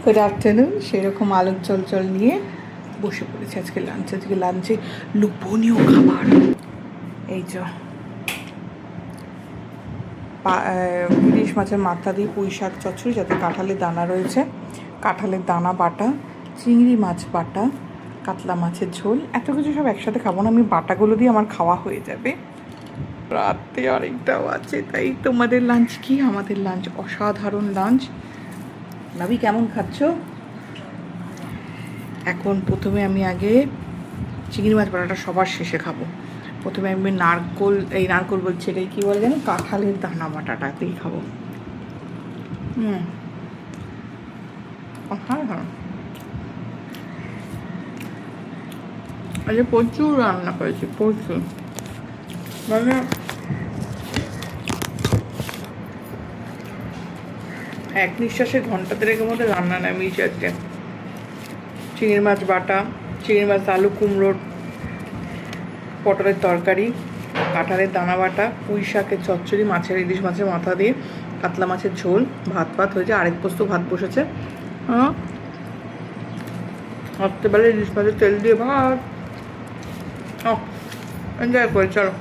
Good afternoon. সেরকম আলোক চল নিয়ে বসে পড়েছে আজকে লাঞ্চে লোভনীয় খাবার। এই যে ইলিশ মাছের মাথা দিয়ে পুঁই শাক চচ্চড়ি, যাতে কাঁঠালের দানা রয়েছে, কাঁঠালের দানা বাটা, চিংড়ি মাছ বাটা, কাতলা মাছের ঝোল। এত কিছু সব একসাথে খাবো না, আমি বাটাগুলো দিয়ে আমার খাওয়া হয়ে যাবে। রাতে আরেকটাও আছে, তাই তোমাদের লাঞ্চ কি? আমাদের লাঞ্চ অসাধারণ লাঞ্চ। ভাবি কেমন খাচ্ছ? এখন প্রথমে আমি আগে চিংড়ি মাছ বাটাটা সবার শেষে খাবো। প্রথমে আমি নারকোল বলছি, এটাই কী বলে জানো, কাঁঠালের দানা বাটাটাতেই খাবো। হ্যাঁ, আজকে প্রচুর রান্না করেছি, প্রচুর। মানে এক নিঃশ্বাসে ঘন্টা দেড়েকের মধ্যে রান্না নামিয়েছি আজকে। চিংড়ি মাছ বাটা, চিংড়ি মাছ আলু কুমড়োর পটলের তরকারি, কাঁঠালের দানা বাটা, পুঁই শাকের চচ্চড়ি, ইলিশ মাছের মাথা দিয়ে, কাতলা মাছের ঝোল, ভাত হয়েছে, আরেক পোস্ত ভাত বসেছে। রাত্রেবেলা ইলিশ মাছের তেল দিয়ে ভাত। এনজয় করে চলো।